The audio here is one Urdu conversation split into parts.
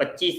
25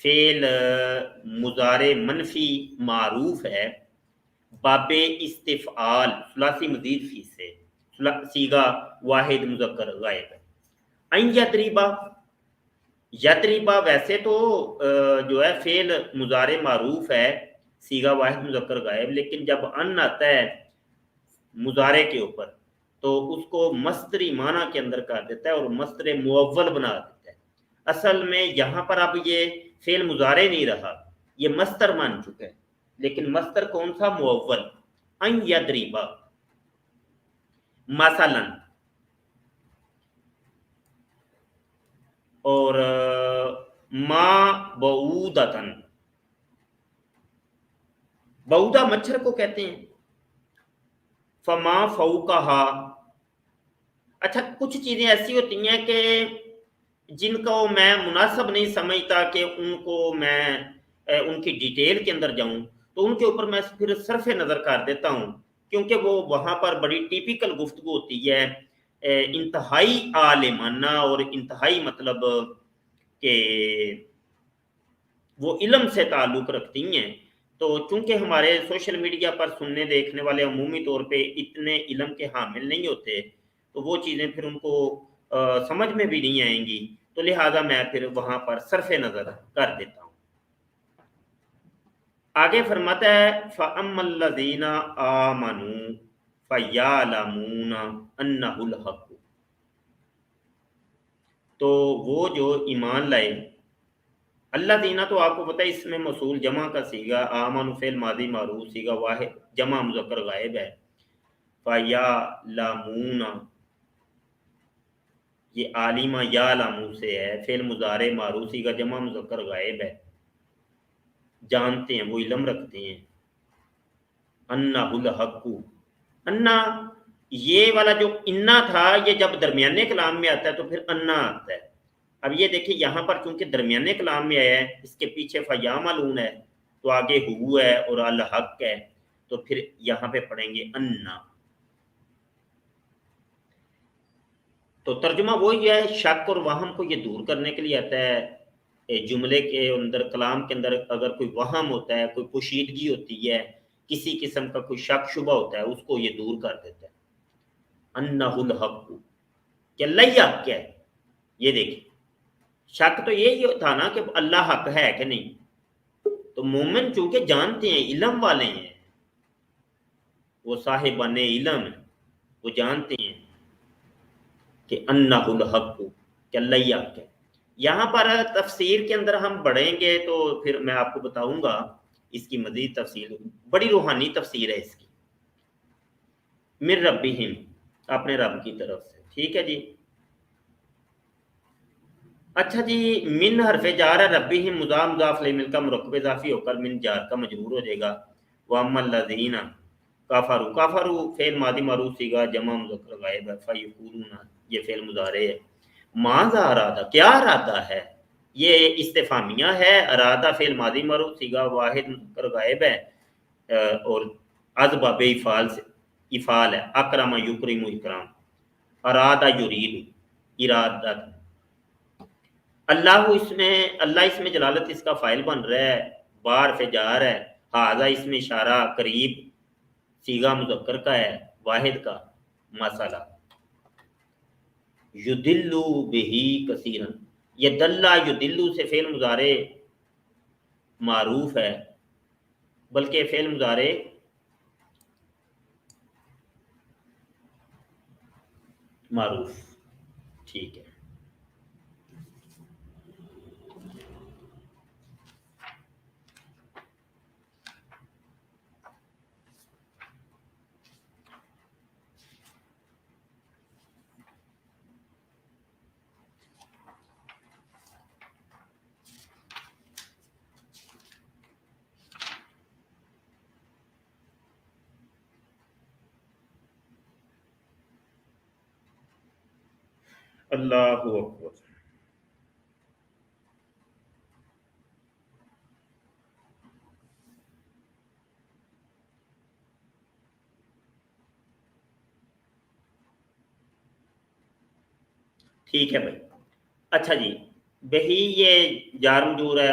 فعل مضارع منفی معروف ہے باب استفعال ثلاثی مزید فی سے سیغہ واحد مذکر غائب ہے. این یدریبا، یدریبا ویسے تو جو ہے فعل مضارع معروف ہے سیغہ واحد مذکر غائب، لیکن جب ان آتا ہے مضارع کے اوپر تو اس کو مصدری معنی کے اندر کر دیتا ہے اور مصدر مؤول بنا دیتا ہے. اصل میں یہاں پر اب یہ فعل مضارع نہیں رہا، یہ مصدر مان چکا ہے، لیکن مصدر کون سا؟ مؤول. ان یدریبا مثلا، اور ما بعودتن، بعودہ مچھر کو کہتے ہیں. فما فوقہا، اچھا کچھ چیزیں ایسی ہوتی ہیں کہ جن کو میں مناسب نہیں سمجھتا کہ ان کو میں ان کی ڈیٹیل کے اندر جاؤں، تو ان کے اوپر میں پھر صرف نظر کر دیتا ہوں، کیونکہ وہ وہاں پر بڑی ٹیپیکل گفتگو ہوتی ہے، انتہائی عالمانہ اور انتہائی مطلب کہ وہ علم سے تعلق رکھتی ہیں. تو چونکہ ہمارے سوشل میڈیا پر سننے دیکھنے والے عمومی طور پہ اتنے علم کے حامل نہیں ہوتے، تو وہ چیزیں پھر ان کو سمجھ میں بھی نہیں آئیں گی، تو لہٰذا میں پھر وہاں پر صرف نظر کر دیتا ہوں. آگے فرماتا ہے فَأَمَّا الَّذِينَ آمَنُوا فَيَعْلَمُونَ أَنَّهُ الْحَقُّ، تو وہ جو ایمان لائے، اللہ دینا تو آپ کو پتہ ہے اس میں موصول جمع کا سیگا، آمن فعل ماضی معروف سیگا واحد جمع مذکر غائب ہے. فَيَعْلَمُونَ، یہ عالمہ یا لامو سے ہے، فعل مضارع معروف سیگا جمع مذکر غائب ہے، جانتے ہیں، وہ علم رکھتے ہیں. انہ الحق، انا یہ والا جو انا تھا یہ جب درمیانے کلام میں آتا ہے تو پھر انا آتا ہے. اب یہ دیکھیں یہاں پر چونکہ درمیانے کلام میں آیا ہے، اس کے پیچھے فیعملون ہے تو آگے ہو ہے اور الحق ہے، تو پھر یہاں پہ پڑھیں گے انا. تو ترجمہ وہی ہے، شک اور وہم کو یہ دور کرنے کے لیے آتا ہے. جملے کے اندر کلام کے اندر اگر کوئی وہم ہوتا ہے، کوئی پوشیدگی ہوتی ہے، کسی قسم کا کوئی شک شبہ ہوتا ہے، اس کو یہ دور کر دیتا ہے. انہ الحق، کہ اللہ حق ہے. یہ دیکھیں شک تو یہی تھا نا کہ اللہ حق ہے کہ نہیں، تو مومن چونکہ جانتے ہیں، علم والے ہیں، وہ صاحبان علم ہیں، وہ جانتے ہیں کہ انہ الحق، کہ اللہ حق ہے. یہاں پر تفسیر کے اندر ہم بڑھیں گے تو پھر میں آپ کو بتاؤں گا اس کی مزید تفصیل، بڑی روحانی تفسیر ہے اس کی. من ربہم، اپنے رب کی طرف سے، ٹھیک ہے جی. اچھا جی، من حرف جار ہے، ربہم مضاف مضاف الیہ مل کا مرکب اضافی ہو کر من جار کا مجرور ہو جائے گا. واما الذین کفروا، کفروا فعل ماضی معروف سیگا جمع مذکر غائب ہے. فیقولون، یہ فعل مضارع ہے. ماذا ارادہ، کیا ارادہ ہے، یہ استفہامیہ ہے. ارادہ فعل ماضی معروف سیگا واحد مذکر غائب ہے، اور از باب افعال سے افعال ہے. اکرم یکرم اکرام، ارادہ یرید ارادت. اللہ اس میں، اللہ اس میں جلالت اس کا فاعل بن رہا ہے، بار فجار ہے. ہاذا اس میں اشارہ قریب صیغہ مذکر کا ہے واحد کا. مسئلہ یدلو بہی کثیرا، یہ دلہ یدلو سے فعل مضارع معروف ہے، بلکہ فعل مضارع معروف، ٹھیک ہے. اللہ اکبر. ٹھیک ہے بھائی. اچھا جی، بہی یہ جار مجرور ہے،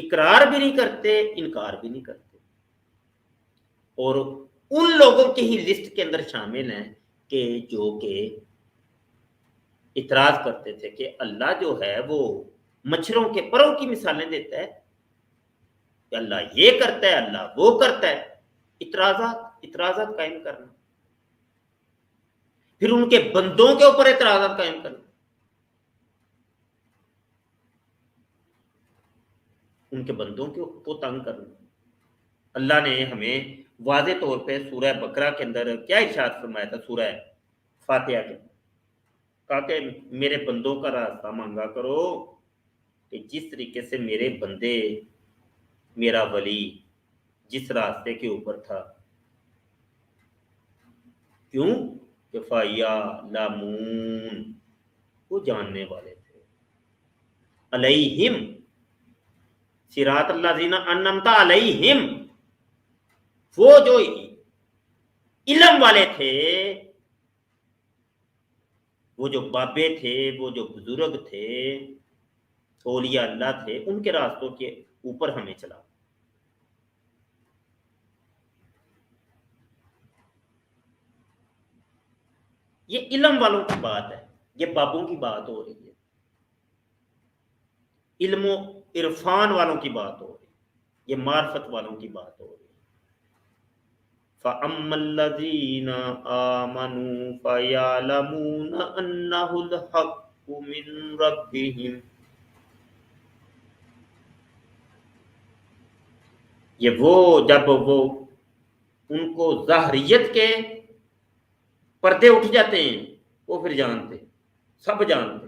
اقرار بھی نہیں کرتے، انکار بھی نہیں کرتے، اور ان لوگوں کی ہی لسٹ کے اندر شامل ہیں کہ جو کہ اعتراض کرتے تھے کہ اللہ جو ہے وہ مچھروں کے پروں کی مثالیں دیتا ہے، کہ اللہ یہ کرتا ہے، اللہ وہ کرتا ہے، اعتراضات قائم کرنا، پھر ان کے بندوں کے اوپر اعتراضات قائم کرنا، ان کے بندوں کو تنگ کرنا۔ اللہ نے ہمیں واضح طور پہ سورہ بقرہ کے اندر کیا ارشاد فرمایا تھا؟ سورہ فاتحہ کے کہا کہ میرے بندوں کا راستہ مانگا کرو، کہ جس طریقے سے میرے بندے، میرا ولی جس راستے کے اوپر تھا، کیوں کہ فَيَعْلَمُونَ، وہ جاننے والے تھے، علیہم صراط الذین انعمت علیہم، وہ جو علم والے تھے، وہ جو بابے تھے، وہ جو بزرگ تھے، اولیاء اللہ تھے، ان کے راستوں کے اوپر ہمیں چلا۔ یہ علم والوں کی بات ہے، یہ بابوں کی بات ہو رہی ہے، علم و عرفان والوں کی بات ہو رہی ہے، یہ معرفت والوں کی بات ہو رہی ہے۔ فَأَمَّا الَّذِينَ آمَنُوا فَيَعْلَمُونَ أَنَّهُ الْحَقُّ مِنْ رَبِّهِمْ، یہ وہ جب وہ ان کو ظاہریت کے پردے اٹھ جاتے ہیں، وہ پھر جانتے، سب جانتے،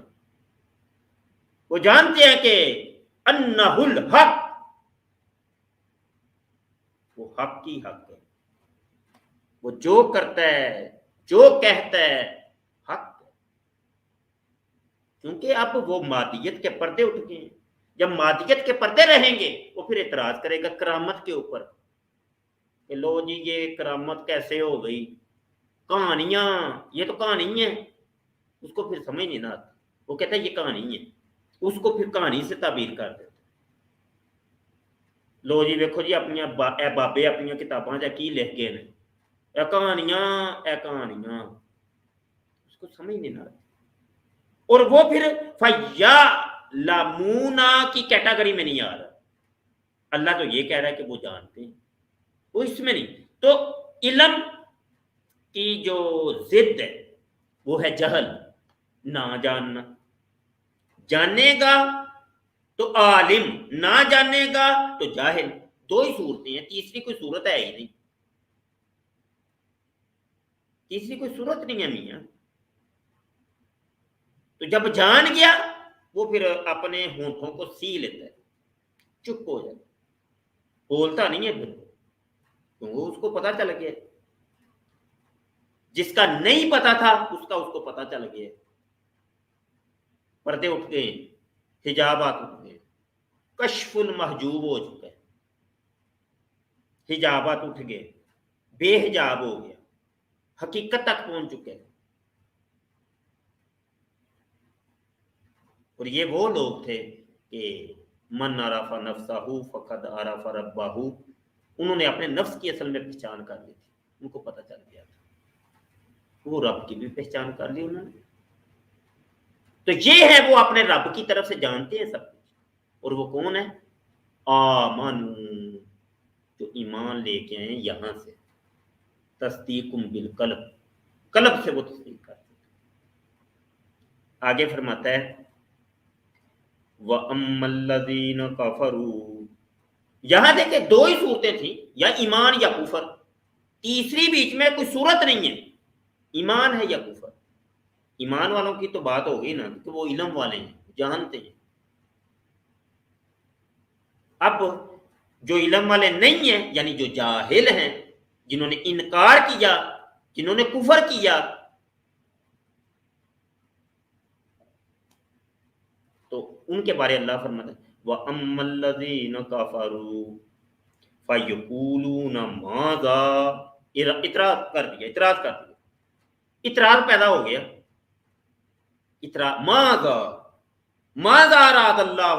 وہ جانتے ہیں کہ انہ الحق، وہ حق کی حق ہے، وہ جو کرتا ہے، جو کہتا ہے، حق ہے، کیونکہ اب وہ مادیت کے پردے اٹھ گئے ہیں۔ جب مادیت کے پردے رہیں گے وہ پھر اعتراض کرے گا کرامت کے اوپر، کہ لو جی یہ کرامت کیسے ہو گئی، کہانیاں، یہ تو کہانی ہے، اس کو پھر سمجھ نہیں نہ آتی، وہ کہتا ہے یہ کہانی ہے، اس کو پھر کہانی سے تعبیر کر دیتے، لو جی دیکھو جی اپنی اے بابے اپنی کتاباں جا کی لکھ گئے نے، اے کہانیاں، اس کو سمجھ نہیں نہ آتی، اور وہ پھر فَيَعْلَمُونَ کی کیٹاگری میں نہیں آ رہا۔ اللہ تو یہ کہہ رہا ہے کہ وہ جانتے ہیں، وہ اس میں نہیں۔ تو علم کی جو ضد ہے وہ ہے جہل، نہ جاننا، جانے گا تو عالم، نہ جانے گا تو جاہل، دو ہی صورتیں ہیں، تیسری کوئی صورت ہے ہی نہیں، تیسری کوئی صورت نہیں ہے میاں۔ تو جب جان گیا وہ پھر اپنے ہونٹوں کو سی لیتا ہے، چپ ہو جاتا، بولتا نہیں ہے پھر، کیونکہ اس کو پتا چل گیا، جس کا نہیں پتا تھا اس کو پتا چل گیا، پردے اٹھ گئے، حجابات اٹھ گئے، کشف المحجوب ہو چکا ہے، حجابات اٹھ گئے، بے حجاب ہو گیا، حقیقت تک پہنچ چکے ہیں۔ اور یہ وہ لوگ تھے کہ من عرف نفسہ فقد عرف ربہ، انہوں نے اپنے نفس کی اصل میں پہچان کر لی تھی، ان کو پتہ چل گیا تھا، وہ رب کی بھی پہچان کر لی انہوں نے۔ تو یہ ہے وہ اپنے رب کی طرف سے جانتے ہیں سب کچھ، اور وہ کون ہے؟ آمنو، جو ایمان لے کے آئے یہاں سے، تصدیق بالقلب، قلب سے وہ تصدیق کرتے ہیں۔ آگے فرماتا ہے وَأَمَّا الَّذِينَ كَفَرُوا، یہاں دیکھیں دو ہی صورتیں تھیں، یا ایمان یا کفر، تیسری بیچ میں کوئی صورت نہیں ہے، ایمان ہے یا کفر۔ ایمان والوں کی تو بات ہو گئی نا کہ وہ علم والے ہیں، جانتے ہیں۔ اب جو علم والے نہیں ہیں، یعنی جو جاہل ہیں، جنہوں نے انکار کیا، جنہوں نے کفر کیا، تو ان کے بارے اللہ فرماتا ہے وَأَمَّا الَّذِينَ كَفَرُوا فَيَقُولُونَ مَاذَا، اعتراض کر دیا، اعتراض پیدا ہو گیا، ماذا اراد اللہ،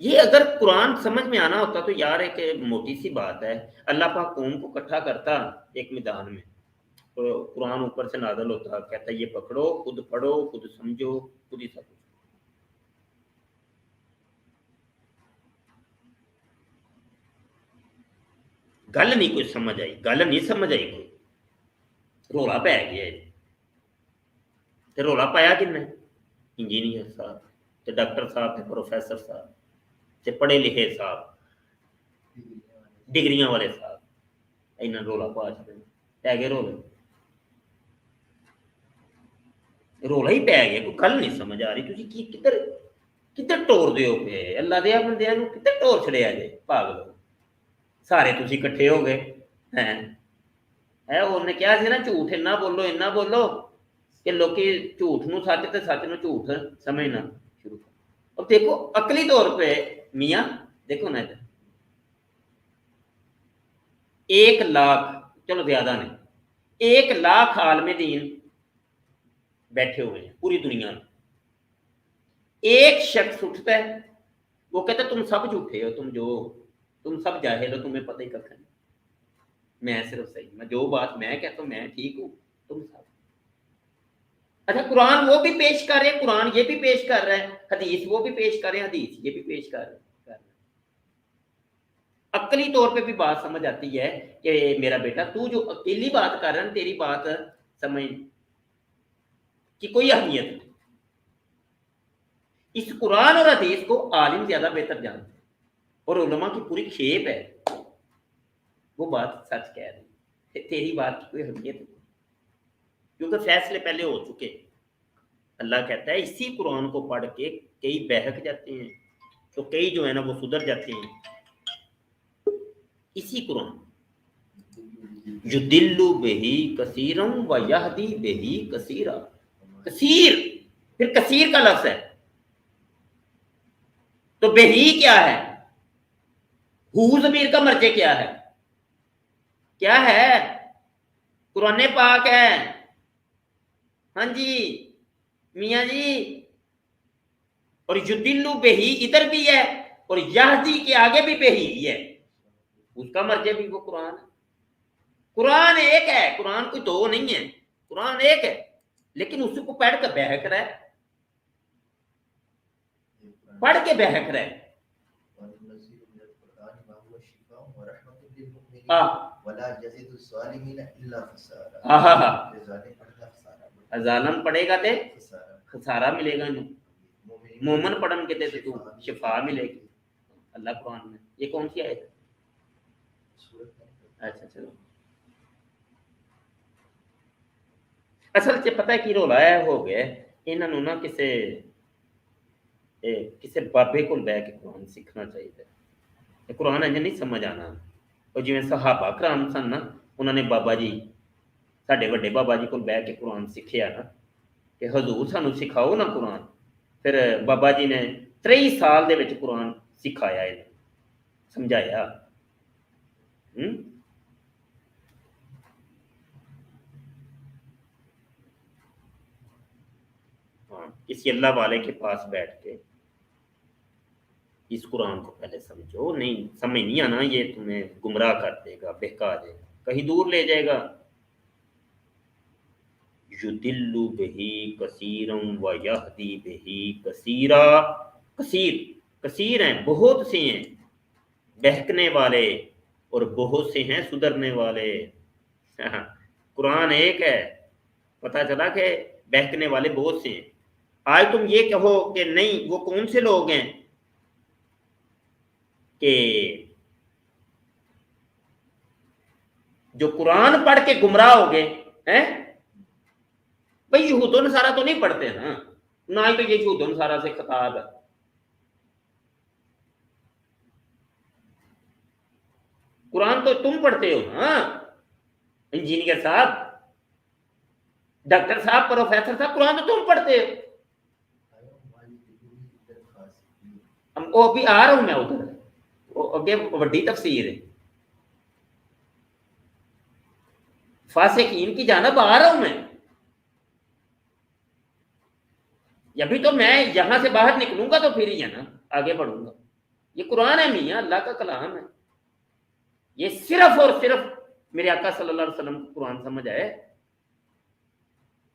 یہ اگر قرآن سمجھ میں آنا ہوتا تو یار ایک موٹی سی بات ہے، اللہ پاک قوم کو اکٹھا کرتا ایک میدان میں، تو قرآن اوپر سے نازل ہوتا، کہتا یہ پکڑو، خود پڑھو، خود سمجھو، خود ہی سب کچھ۔ گل نہیں کوئی سمجھ آئی، گل نہیں سمجھ آئی کوئی، رولا پی گیا ہے۔ تے رولا پایا کن نے؟ انجینئر صاحب تے ڈاکٹر صاحب تے پروفیسر صاحب تے پڑھے لکھے صاحب، ڈگریاں والے صاحب، اینا رولا پا چھڑے پی گئے رولے، رولا ہی پی گیا، کوئی گل نہیں سمجھ آ رہی، تسی کی کدھر کدھر ٹور دیو پے؟ اللہ دیا بندیاں نو کدھر ٹور چھڑیا جے پاگل سارے تسی کٹھے ہو گئے ہیں۔ انہوں نے کیا سی نا جھوٹ اینا بولو کہ لوکی جھوٹ نو سچ تے سچ نو جھوٹ سمجھنا شروع کر۔ اور دیکھو عقلی طور پہ میاں دیکھو نا، 1,00,000 چلو زیادہ نہیں، 1,00,000 عالم دین بیٹھے ہوئے ہیں پوری دنیا میں، ایک شخص اٹھتا ہے وہ کہتا ہے تم سب جھوٹے ہو، تم سب جاہل ہو، تمہیں پتہ ہی کچھ نہیں، میں صرف صحیح، میں جو بات میں کہتا ہوں میں ٹھیک ہوں، تم سب۔ اچھا قرآن وہ بھی پیش کر رہے ہیں، قرآن یہ بھی پیش کر رہا ہے، حدیث وہ بھی پیش کر رہے ہیں، حدیث یہ بھی پیش کر رہے ہیں۔ عقلی طور پہ بھی بات سمجھ آتی ہے کہ میرا بیٹا تو جو عقلی بات کر رہا ہے تیری بات سمجھ کی کوئی اہمیت نہیں۔ اس قرآن اور حدیث کو عالم زیادہ بہتر جانتے ہیں، اور علماء کی پوری کھیپ ہے، وہ بات سچ کہہ رہی ہے، تیری بات کی کوئی اہمیت نہیں، کیونکہ فیصلے پہلے ہو چکے۔ اللہ کہتا ہے اسی قرآن کو پڑھ کے کئی بہک جاتے ہیں تو کئی جو ہے نا وہ سدھر جاتے ہیں، اسی قرآن یدل بہی کثیرا و یہدی بہی کثیرا، کثیر پھر کثیر کا لفظ ہے، تو بہی کیا ہے؟ ہو ضمیر کا مرجع کیا ہے؟ کیا ہے؟ قرآن پاک ہے، ہاں جی میاں جی، اور یدل بہی ادھر بھی ہے، اور یہدی کے آگے بھی بہی ہے، اس کا مرجع بھی وہ قرآن ہے۔ قرآن ایک ہے، قرآن کوئی دو نہیں ہے، قرآن ایک ہے، لیکن اس کو پڑھ کے بہک رہا ہے، پڑھ کے بہک رہا ہے۔ ظالم پڑھے گا تے خسارہ ملے گا، مومن پڑھن کے تے تو شفا ملے گی۔ اللہ قرآن میں یہ کون سی آیت ہے؟ اچھا چلو، اصل سے پتہ کی رولا ہے ہو گیا انہاں نوں نا کسے بابے کول بیٹھ کے قرآن سیکھنا چاہیے، قرآن انج نہیں سمجھ آنا۔ اور جویں صحابہ کرام سن نا، انہوں نے بابا جی ساڈے وڈے بابا جی کول بیٹھ کے قرآن سیکھیا نا کہ حضور سانو سکھاؤ نا قرآن، پھر بابا جی نے 23 سال دے وچ قرآن سکھایا ہے، سمجھایا۔ کسی اللہ والے کے پاس بیٹھ کے اس قرآن کو پہلے سمجھو، نہیں سمجھ نہیں آنا یہ تمہیں گمراہ کر دے گا، بہکا دے گا، کہیں دور لے جائے گا۔ یدل بہی کثیرا و یہدی بہی کثیرا، کثیر ہیں بہت سے ہیں بہکنے والے، اور بہت سے ہیں سدھرنے والے۔ قرآن ایک ہے، پتہ چلا کہ بہکنے والے بہت سے ہیں۔ آج تم یہ کہو کہ نہیں وہ کون سے لوگ ہیں کہ جو قرآن پڑھ کے گمراہ ہو گئے ہیں؟ بھئی یہود و نصارہ تو نہیں پڑھتے نا، نہ ہی تو یہ یہود و نصارہ سے خطاب ہے۔ قرآن تو تم پڑھتے ہو نا، انجینئر صاحب، ڈاکٹر صاحب، پروفیسر صاحب، قرآن تو تم پڑھتے ہو۔ وہ بھی آ رہا ہوں میں ادھر، اگے بڑی تفسیر ہے، فاسقین کی جانب آ رہا ہوں میں، ابھی تو میں یہاں سے باہر نکلوں گا تو پھر ہی ہے نا آگے بڑھوں گا۔ یہ قرآن ہے میاں، اللہ کا کلام ہے. یہ صرف اور صرف میرے آقا صلی اللہ علیہ وسلم کو قرآن سمجھ آئے.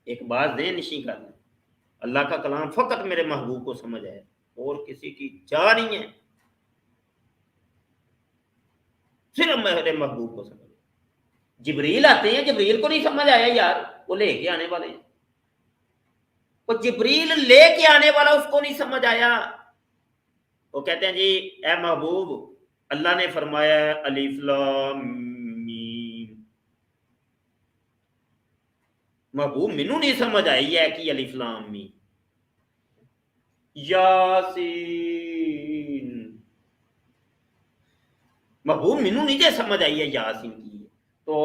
ایک بات ذہن نشین کر لیں، اللہ کا کلام فقط میرے محبوب کو سمجھ آئے، اور کسی کی جا نہیں ہے، صرف میرے محبوب کو سمجھ آئے. جبریل آتے ہیں، جبریل کو نہیں سمجھ آیا یار، وہ لے کے آنے والے ہیں. وہ جبریل لے کے آنے والا اس کو نہیں سمجھ آیا. وہ کہتے ہیں جی اے محبوب اللہ نے فرمایا ہے الف لام میم. محبوب مینوں نہیں سمجھ آئی ہے کہ الف لام میم. یاسین محبوب مینوں نہیں جے سمجھ آئی ہے یاسین کی، تو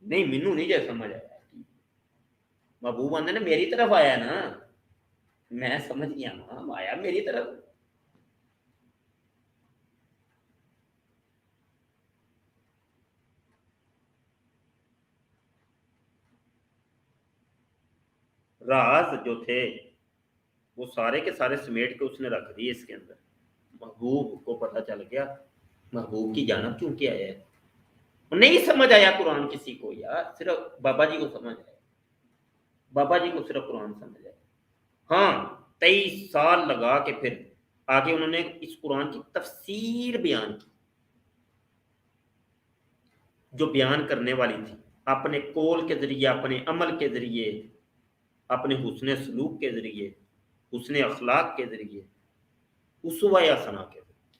نہیں مینوں نہیں جے سمجھ آیا. محبوب آندے نے میری طرف آیا نا، میں سمجھ گیا نا، آیا میری طرف. راز جو تھے وہ سارے کے سارے سمیٹ کے اس نے رکھ دیے اس کے اندر. محبوب کو پتہ چل گیا، محبوب کی جانب چونکہ آیا ہے. نہیں سمجھ آیا قرآن کسی کو یار، صرف بابا جی کو سمجھ آیا، بابا جی کو صرف قرآن سمجھ آیا. ہاں 23 سال لگا کے پھر آگے انہوں نے اس قرآن کی تفسیر بیان کی، جو بیان کرنے والی تھی اپنے قول کے ذریعے، اپنے عمل کے ذریعے، اپنے حسن سلوک کے ذریعے، حسن اخلاق کے ذریعے، اسوہ حسنہ کے ذریعے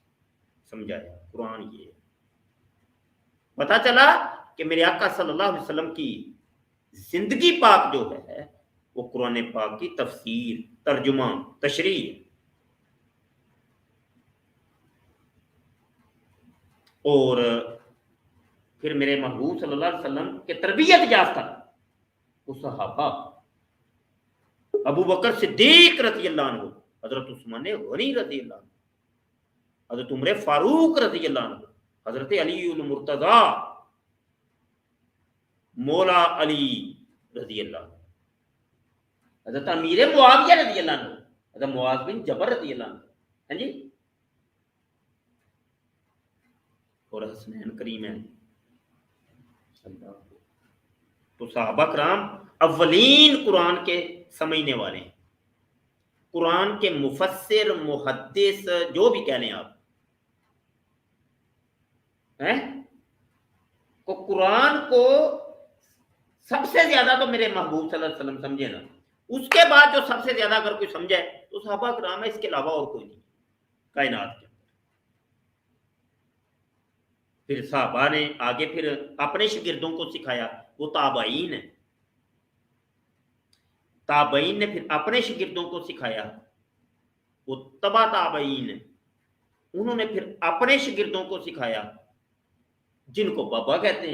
سمجھایا. قرآن یہ پتا چلا کہ میرے آقا صلی اللہ علیہ وسلم کی زندگی پاک جو ہے وہ قرآن پاک کی تفسیر، ترجمہ، تشریح. اور پھر میرے محبوب صلی اللہ علیہ وسلم کے تربیت یافتہ وہ صحابہ، ابو بکر صدیق رضی اللہ عنہ، حضرت عثمان غنی رضی اللہ عنہ، حضرت عمر فاروق رضی اللہ عنہ، حضرت علی المرتضی مولا علی رضی اللہ عنہ، حضرت امیر معاویہ رضی اللہ عنہ، حضرت معاذ بن جبر رضی اللہ عنہ. ہاں جی، اور حسنین کریمین. تو صحابہ کرام اولین قرآن کے سمجھنے والے ہیں، قرآن کے مفسر، محدث، جو بھی کہہ لیں آپ کو. قرآن کو سب سے زیادہ تو میرے محبوب صلی اللہ علیہ وسلم سمجھے نا، اس کے بعد جو سب سے زیادہ اگر کوئی سمجھے تو صحابہ کرام ہے، اس کے علاوہ اور کوئی نہیں کائنات کے. پھر صحابہ نے آگے پھر اپنے شاگردوں کو سکھایا، وہ تابعین ہیں. تابعین نے پھر اپنے شاگردوں کو سکھایا، وہ تبع تابعین ہیں. انہوں نے پھر اپنے شاگردوں کو سکھایا جن کو بابا کہتے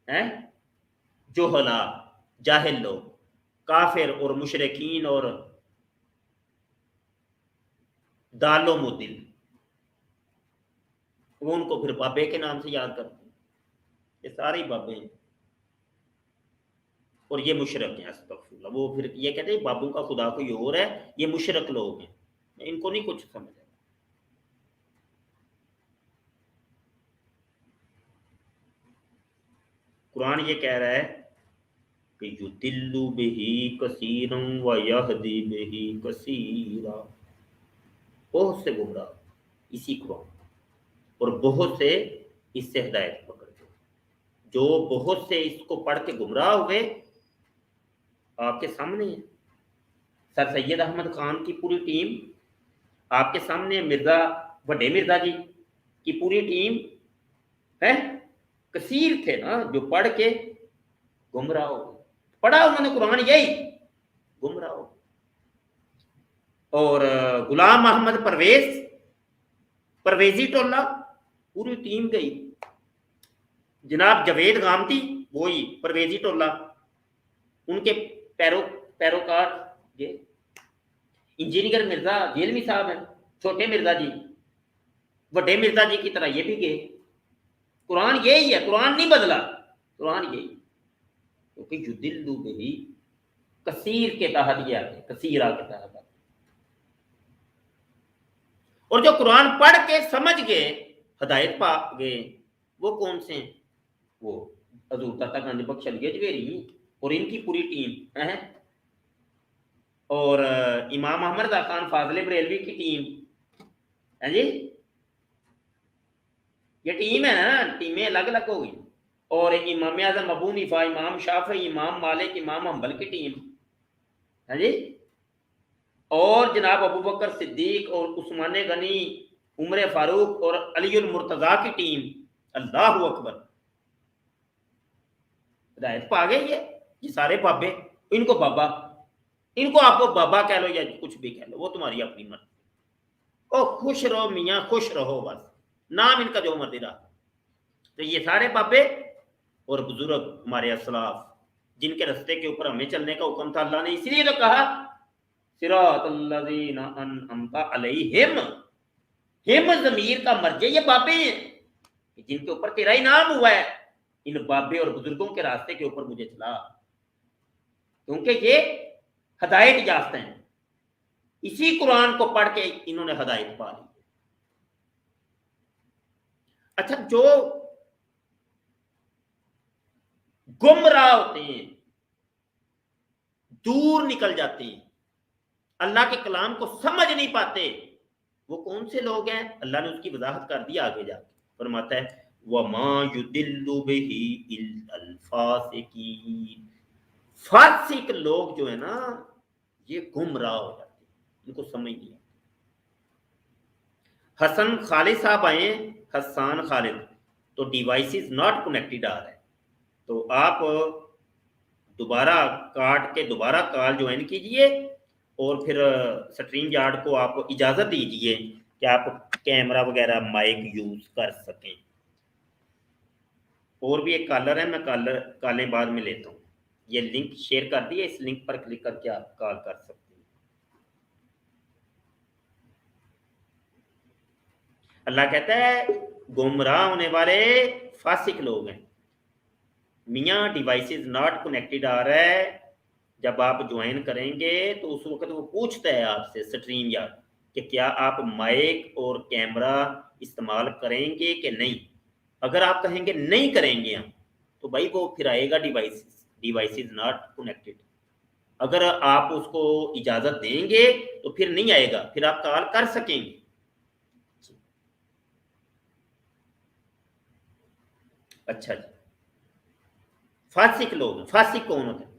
ہیں، جوہلا، جاہل لوگ، کافر اور مشرکین اور دال و مدل، وہ ان کو پھر بابے کے نام سے یاد کرتے ہیں. یہ سارے بابے ہیں اور یہ مشرک ہیں. استغفر اللہ. وہ پھر یہ کہتے ہیں بابوں کا خدا کوئی اور ہے، یہ مشرک لوگ ہیں، ان کو نہیں کچھ سمجھ. قرآن یہ کہہ رہا ہے کہ یُضِلُّ بِهِ کثیرا وَیَہْدِی بِهِ کثیرا. بہت سے گمراہ اسی قرآن اور بہت سے اس سے ہدایت پکڑتے. جو بہت سے اس کو پڑھ کے گمراہ ہوئے آپ کے سامنے ہے. سر سید احمد خان کی پوری ٹیم آپ کے سامنے، مرزا بڑے مرزا جی کی پوری ٹیم ہے، کثیر تھے نا جو پڑھ کے گمراہ ہو. پڑھا انہوں نے قرآن، یہی گمراہ ہو. اور غلام محمد پرویزی ٹولہ پوری ٹیم گئی. جناب جاوید غامدی وہی پرویزی ٹولہ، ان کے پیروکار یہ انجینئر مرزا جیلمی صاحب ہیں، چھوٹے مرزا جی، بڑے مرزا جی کی طرح یہ بھی گئے. قرآن یہی ہے، قرآن نہیں بدلا، قرآن یہی. کیونکہ یُضِلُّ بِهِ کثیر کے تحت یہ آتے، کثیرہ کے تحت آتے. اور جو قرآن پڑھ کے سمجھ گئے، ہدایت پا گئے، وہ کون سے ہیں؟ وہ حضور داتا گاندھی بخش علی اجمیری اور ان کی پوری ٹیم ہے، اور امام احمد رضا خان فاضل بریلوی کی ٹیم ہے جی، یہ ٹیم ہے نا، ٹیمیں الگ الگ ہو گئی، اور امام اعظم ابو حنیفہ، امام شافعی، امام مالک، امام حنبل کی ٹیم ہے جی، اور جناب ابو بکر صدیق اور عثمان غنی، عمر فاروق اور علی المرتضیٰ کی ٹیم، اللہ اکبر، ہدایت پا گئے یہ سارے بابے، ان کو بابا، ان کو آپ کو بابا کہہ لو یا کچھ بھی کہہ لو، وہ تمہاری اپنی مرضی، او خوش رہو میاں، خوش رہو، بس نام ان کا جو مرضی رہا۔ تو یہ سارے بابے اور بزرگ ہمارے اسلاف جن کے رستے کے اوپر ہمیں چلنے کا حکم تھا، اللہ نے اسی لیے تو کہا صراط الذین انعمت علیہم، ہم ضمیر کا مرجع یہ بابے ہیں جن کے اوپر تیرا انعام ہوا ہے، ان بابے اور بزرگوں کے راستے کے اوپر مجھے چلا، کیونکہ یہ ہدایت یافتہ ہیں، اسی قرآن کو پڑھ کے انہوں نے ہدایت پا لی۔ اچھا، جو گمراہ ہوتے ہیں، دور نکل جاتے ہیں، اللہ کے کلام کو سمجھ نہیں پاتے، وہ کون سے لوگ ہیں؟ اللہ نے اس کی وضاحت کر دی آگے جا کے، فرماتا ہے وَمَا يُضِلُّ بِهِ إِلَّا الْفَاسِقِينَ، فاسق لوگ جو ہے نا یہ گمراہ ہو جاتے ہیں، ان کو سمجھ نہیں آتی۔ حسن خالد صاحب آئے، حسان خالد، تو ڈیوائسز ناٹ کنیکٹڈ آ رہا ہے، تو آپ دوبارہ کاٹ کے دوبارہ کال جوائن کیجئے، اور پھر سٹریم یارڈ کو آپ اجازت دیجئے کہ آپ کیمرہ وغیرہ مائک یوز کر سکیں۔ اور بھی ایک کالر ہے، میں کالیں بعد میں لیتا ہوں، یہ لنک شیئر کر دیے، اس لنک پر کلک کر کے آپ کال کر سکتے ہیں۔ اللہ کہتا ہے گمراہ ہونے والے فاسق لوگ ہیں، میاں ڈیوائسز ناٹ کنیکٹڈ آ رہا ہے، جب آپ جوائن کریں گے تو اس وقت وہ پوچھتا ہے آپ سے سٹریم یارڈ کہ کیا آپ مائک اور کیمرہ استعمال کریں گے کہ نہیں، اگر آپ کہیں گے نہیں کریں گے ہم، تو بھائی وہ پھر آئے گا ڈیوائسز ناٹ کنیکٹڈ، اگر آپ اس کو اجازت دیں گے تو پھر نہیں آئے گا، پھر آپ کال کر سکیں گے۔ اچھا جی، فاسق لوگ، فاسق کون ہوتے ہیں؟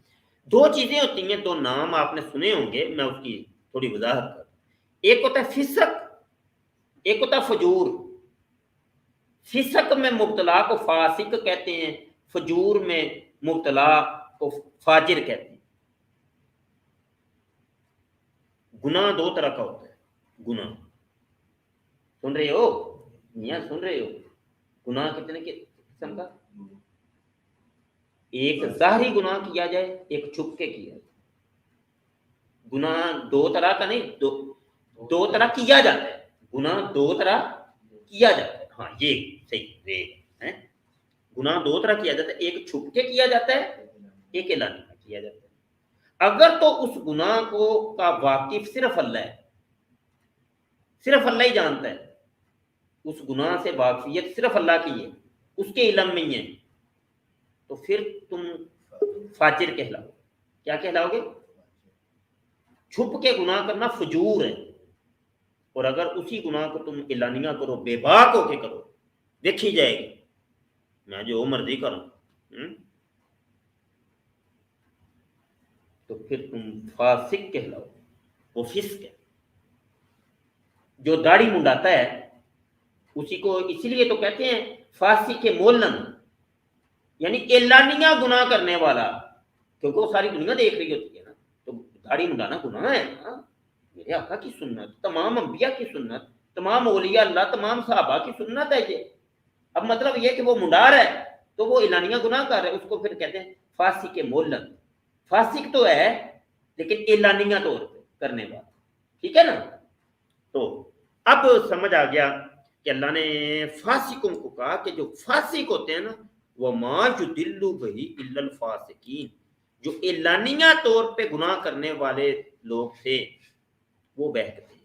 دو چیزیں ہوتی ہیں، دو نام آپ نے سنے ہوں گے، میں اس کی تھوڑی وضاحت کروں۔ ایک ہوتا ہے فسق، ایک ہوتا ہے فجور۔ فسق میں مبتلا کو فاسق کہتے ہیں، فجور میں مبتلا کو فاجر کہتے ہیں۔ گناہ دو طرح کا ہوتا ہے، گناہ سن رہے ہو میاں، سن رہے ہو؟ گناہ کتنے قسم کا؟ ایک ظاہری گناہ کیا جائے، ایک چھپ کے کیا جائے۔ گناہ دو طرح کا نہیں، دو طرح کیا جاتا ہے، گناہ دو طرح کیا جاتا ہے، ہاں یہ صحیح ہے، گناہ دو طرح کیا جاتا ہے، ایک چھپ کے کیا جاتا ہے، ایک اعلانیہ میں کیا جاتا ہے۔ اگر تو اس گناہ کو کا واقف صرف اللہ ہے، صرف اللہ ہی جانتا ہے، اس گناہ سے واقفیت صرف اللہ کی ہے، اس کے علم میں ہی ہے، تو پھر تم فاجر کہلاؤ۔ کیا کہلاؤ گے؟ چھپ کے گناہ کرنا فجور ہے، اور اگر اسی گناہ کو تم اعلانیہ کرو، بے باک ہو کے کرو، دیکھی جائے گی، میں جو مرضی کروں، تو پھر تم فاسق کہلاؤ، وہ فسق ہے۔ جو داڑھی منڈاتا ہے اسی کو اسی لیے تو کہتے ہیں فاسق مولن، یعنی اعلانیہ گناہ کرنے والا، کیونکہ وہ ساری دنیا دیکھ رہی ہوتی ہے نا، تو داڑھی منڈانا گناہ ہے نا، میرے آقا کی سنت، تمام انبیاء کی سنت، تمام اولیاء اللہ، تمام صحابہ کی سنت ہے یہ۔ اب مطلب یہ کہ وہ منڈا رہا ہے تو وہ اعلانیہ گناہ کر رہا ہے، اس کو پھر کہتے ہیں فاسق مولن۔ فاسق تو ہے لیکن اعلانیہ طور پہ کرنے والا، ٹھیک ہے نا؟ تو اب سمجھ آ گیا کہ اللہ نے فاسقوں کو کہا کہ جو فاسق ہوتے ہیں نا، وَمَا يُضِلُّ بِهِ إِلَّا الْفَاسِقِينَ، جو اعلانیہ طور پہ گناہ کرنے والے لوگ تھے وہ بہکتے ہیں۔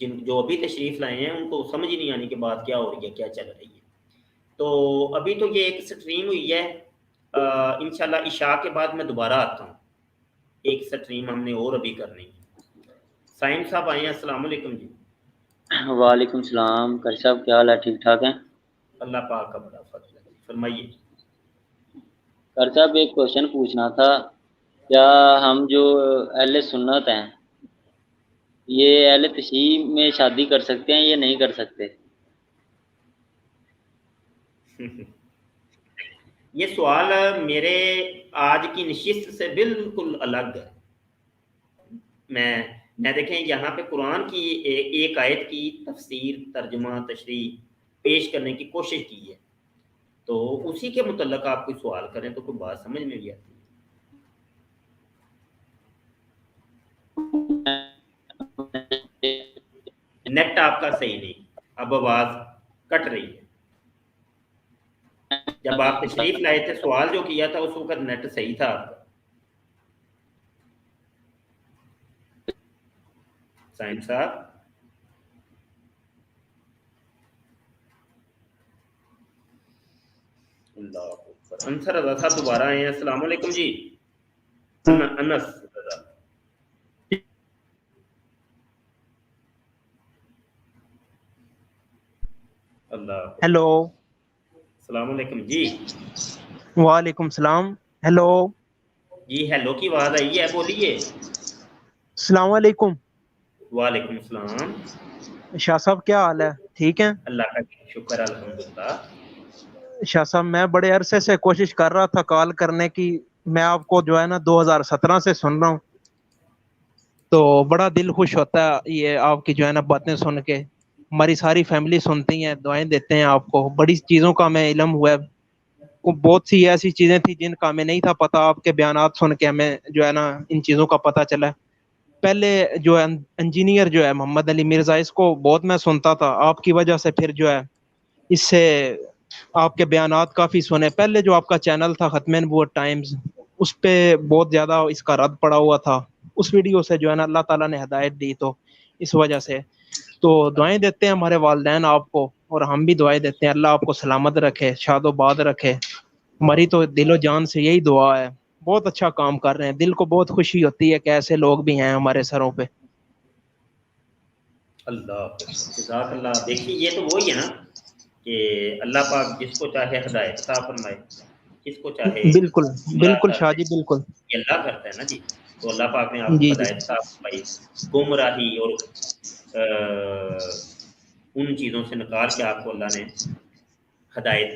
جو ابھی تشریف لائے ہیں ان کو سمجھ ہی نہیں آنے کی بات کیا ہو رہی ہے، کیا چل رہی ہے. تو ابھی تو یہ ایک سٹریم ہوئی ہے، انشاءاللہ عشاء کے بعد میں دوبارہ آتا ہوں، ایک سٹریم ہم نے اور ابھی کرنی ہے. سائن صاحب آئے ہیں، السلام علیکم جی. وعلیکم السلام. کر صاحب کیا حال ہے؟ ٹھیک ٹھاک ہیں؟ اللہ پاک کا بڑا فضل ہے، فرمائیے. کر صاحب ایک کوشچن پوچھنا تھا، کیا ہم جو اہل سنت ہیں یہ اہل تشیع میں شادی کر سکتے ہیں یا نہیں کر سکتے؟ یہ سوال میرے آج کی نشست سے بالکل الگ ہے. میں دیکھیں یہاں پہ قرآن کی ایک آیت کی تفسیر، ترجمہ، تشریح پیش کرنے کی کوشش کی ہے، تو اسی کے متعلق آپ کوئی سوال کریں تو کوئی بات سمجھ میں بھی آتی ہے. نیٹ آپ کا صحیح نہیں، اب آواز کٹ رہی ہے. جب آپ تشریف لائے تھے سوال جو کیا تھا اس وقت نیٹ صحیح تھا آپ کا. سائن صاحب اللہ اکبر. انصر رضا صاحب دوبارہ آئے ہیں، السلام علیکم جی. انس رضا. اللہ ہیلو. السلام علیکم جی. وعلیکم السلام. ہیلو. جی ہیلو کی آواز آئی ہے، بولیے. السلام علیکم. وعلیکم السلام. شاہ صاحب کیا حال ہے؟ ٹھیک ہیں؟ اللہ کا شکر الحمدللہ. شاہ صاحب میں بڑے عرصے سے کوشش کر رہا تھا کال کرنے کی. میں آپ کو جو ہے نا 2017 سے سن رہا ہوں، تو بڑا دل خوش ہوتا ہے یہ آپ کی جو ہے نا باتیں سن کے. ہماری ساری فیملی سنتی ہیں، دعائیں دیتے ہیں آپ کو. بڑی چیزوں کا ہمیں علم ہوا ہے، بہت سی ایسی چیزیں تھیں جن کا ہمیں نہیں تھا پتہ. آپ کے بیانات سن کے ہمیں جو ہے نا ان چیزوں کا پتہ چلا. پہلے جو ہے انجینئر جو ہے محمد علی مرزا، اس کو بہت میں سنتا تھا. آپ کی وجہ سے پھر جو ہے اس سے آپ کے بیانات کافی سنے. پہلے جو آپ کا چینل تھا ختم نبوت ٹائمز، اس پہ بہت زیادہ اس کا رد پڑا ہوا تھا. اس ویڈیو سے جو ہے نا اللہ تعالیٰ نے ہدایت دی، تو اس وجہ سے تو دعائیں دیتے ہیں ہمارے والدین آپ کو، اور ہم بھی دعائیں دیتے ہیں اللہ آپ کو سلامت رکھے، شاد و باد رکھے. ہماری تو دل و جان سے یہی دعا ہے. بہت اچھا کام کر رہے ہیں، دل کو بہت خوشی ہوتی ہے کہ ایسے لوگ بھی ہیں ہمارے سروں پہ. اللہ جزاک اللہ. دیکھیے یہ تو وہی ہے نا کہ اللہ پاک جس کو چاہے ہدایت عطا فرمائے، جس کو چاہے بالکل گمراہ بالکل کر شاہ دے. جی، بالکل. یہ اللہ کرتا ہے نا جی. تو اللہ پاک نے آپ کو جی جی ہدایت عطا فرمائی، گمراہی اور ان چیزوں سے نکال کے آپ کو اللہ نے ہدایت.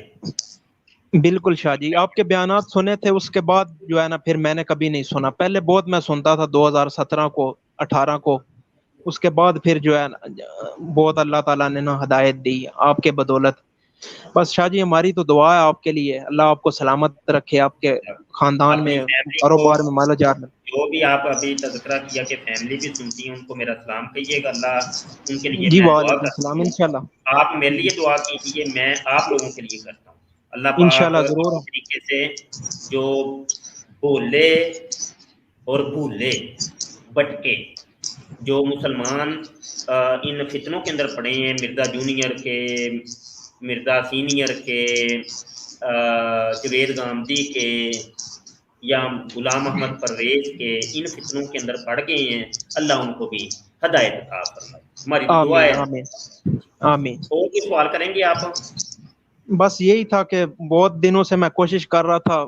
بالکل شاہ جی، آپ کے بیانات سنے تھے، اس کے بعد جو ہے نا پھر میں نے کبھی نہیں سنا. پہلے بہت میں سنتا تھا 2017 کو، 18 کو. اس کے بعد پھر جو ہے بہت اللہ تعالیٰ نے نا ہدایت دی آپ کے بدولت. بس شاہ جی ہماری تو دعا ہے آپ کے لیے، اللہ آپ کو سلامت رکھے، آپ کے خاندان اپنی میں فیملی کو، کاروبار میں مال و جان میں. جو بھی آپ ابھی تذکرہ کیا کہ فیملی بھی سنتی ہیں، ان کو میرا سلام کہیے گا. اللہ ان کے لیے جی میں دعا وعلیکم کرتا السلام. ہوں. انشاءاللہ آپ میرے لیے دعا کیجیے، میں آپ لوگوں کے لیے کرتا ہوں. اللہ پاک انشاءاللہ ضرور. اسی طریقے سے جو بھولے اور بھولے بٹکے جو مسلمان ان فتنوں کے اندر پڑے ہیں، مرزا جونیئر کے، مرزا سینئر کے، جوید گامدی کے، یا غلام محمد پرویز کے، ان فتنوں کے اندر پڑ گئے ہیں، اللہ ان کو بھی ہدایت عطا فرمائے. ہماری تو دعا آمین ہے. آمین آمین. اور کوئی سوال کریں گے آپ؟ بس یہی تھا کہ بہت دنوں سے میں کوشش کر رہا تھا،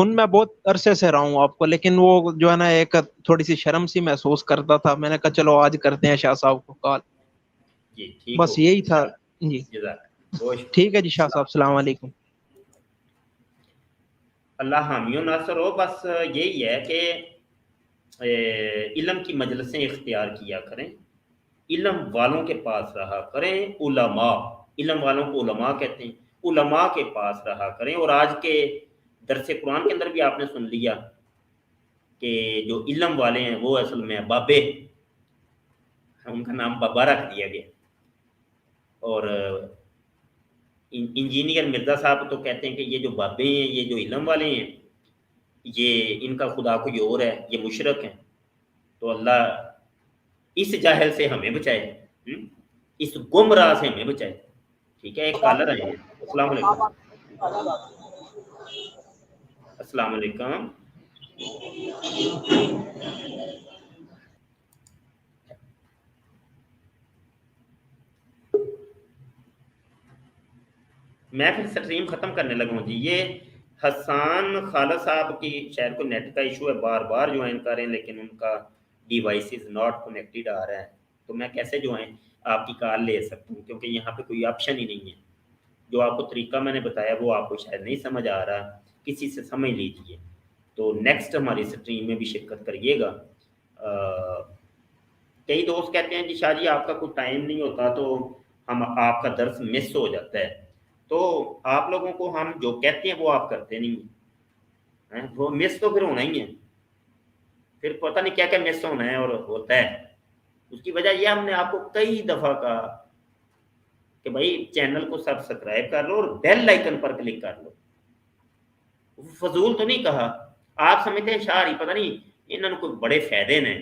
میں بہت عرصے سے رہا ہوں آپ کو، لیکن وہ جو ہے نا ایک تھوڑی سی شرم سی محسوس کرتا تھا. میں نے کہا چلو آج کرتے ہیں شاہ صاحب کو کال. جی ٹھیک بس ہو یہی تھا. گیا. جی جزاک بہت شکریہ. ٹھیک ہے جی شاہ صاحب، السلام علیکم. اللہ حامی و ناصر ہو. بس یہی ہے کہ علم کی مجلسیں اختیار کیا کریں، علم والوں کے پاس رہا کریں. علماء، علم والوں کو علماء کہتے ہیں. علماء کے پاس رہا کریں. اور آج کے درس قرآن کے اندر بھی آپ نے سن لیا کہ جو علم والے ہیں وہ اصل میں بابے، ان کا نام بابا رکھ دیا گیا. اور انجینئر مرزا صاحب تو کہتے ہیں کہ یہ جو بابے ہیں، یہ جو علم والے ہیں، یہ ان کا خدا کوئی اور ہے، یہ مشرک ہیں. تو اللہ اس جاہل سے ہمیں بچائے. اس گمراہ سے ہمیں بچائے. ٹھیک ہے, ایک کالر آئے ہیں. السلام علیکم. السلام علیکم. میں پھر سٹریم ختم کرنے لگا ہوں جی. یہ حسان خالد صاحب کی شاید کو نیٹ کا ایشو ہے, بار بار جوائن کر رہے ہیں لیکن ان کا ڈیوائس از ناٹ کنیکٹڈ آ رہا ہے. تو میں کیسے جوائن آپ کی کال لے سکتا ہوں, کیونکہ یہاں پہ کوئی آپشن ہی نہیں ہے. جو آپ کو طریقہ میں نے بتایا وہ آپ کو شاید نہیں سمجھ آ رہا, کسی سے سمجھ لیجیے. تو نیکسٹ ہماری سٹریم میں بھی شرکت کریے گا. کئی دوست کہتے ہیں جی شاہ جی آپ کا کوئی ٹائم نہیں ہوتا تو ہم آپ کا درس مس ہو جاتا ہے. تو آپ لوگوں کو ہم جو کہتے ہیں وہ آپ کرتے نہیں ہیں, وہ مس تو پھر ہونا ہی ہے. پھر پتہ نہیں کیا کیا مس ہونا ہے اور ہوتا ہے. اس کی وجہ یہ ہم نے آپ کو کئی دفعہ کہا کہ بھائی چینل کو سبسکرائب کر لو اور بیل آئکن پر کلک کر لو. فضول تو نہیں کہا. آپ سمجھتے ہیں شاہ پتہ نہیں انہوں نے کوئی بڑے فائدے نے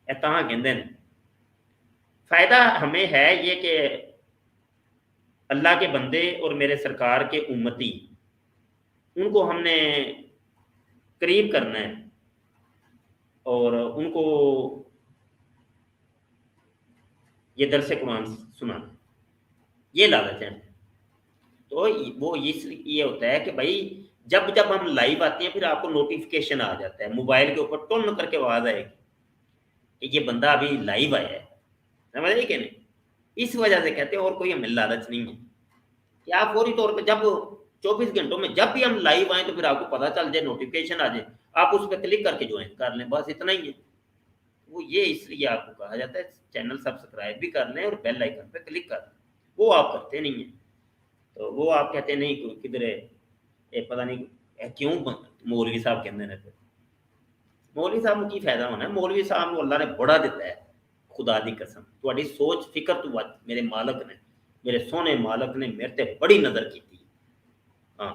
تاں کہندے نے. فائدہ ہمیں ہے یہ کہ اللہ کے بندے اور میرے سرکار کے امتی ان کو ہم نے قریب کرنا ہے اور ان کو یہ درس قرآن سنانا, یہ لالچ ہے. تو وہ یہ ہوتا ہے کہ بھائی جب جب ہم لائیو آتے ہیں پھر آپ کو نوٹیفیکیشن آ جاتا ہے موبائل کے اوپر, ٹن کر کے آواز آئے گی کہ یہ بندہ ابھی لائیو آیا ہے. سمجھ رہے کہ نہیں؟ اس وجہ سے کہتے ہیں, اور کوئی ہمیں لالچ نہیں ہے کہ آپ فوری طور پہ جب 24 گھنٹوں میں جب بھی ہم لائیو آئیں تو پھر آپ کو پتہ چل جائے, نوٹیفیکیشن آ جائے, آپ اس پہ کلک کر کے جوائن کر لیں, بس اتنا ہی ہے. وہ یہ اس لیے آپ کو کہا جاتا ہے چینل سبسکرائب بھی کر لیں اور بیل آئکن پہ کلک کر لیں. وہ آپ کرتے نہیں ہیں. تو وہ آپ کہتے ہیں نہیں کدھر ہے پتہ نہیں کیوں مولوی صاحب کہتے ہیں. مولوی صاحب کو کی فائدہ ہونا ہے؟ مولوی صاحب کو اللہ نے بڑا دیتا ہے, خدا دی قسم. تھوڑی سوچ فکر تو میرے مالک نے, میرے سونے مالک نے میرے تے بڑی نظر کی تھی. ہاں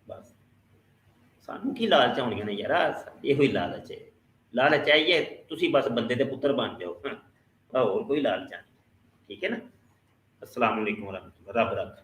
بس سانوں کی لالچ ہونی نے یار, یہ ہوئی لالچ ہے. لالچ ہے یہ تسی بس بندے دے پتر بن جاؤ, اور کوئی لالچ نہیں. ٹھیک ہے نا. السلام علیکم ورحمۃ اللہ. رب رکھ.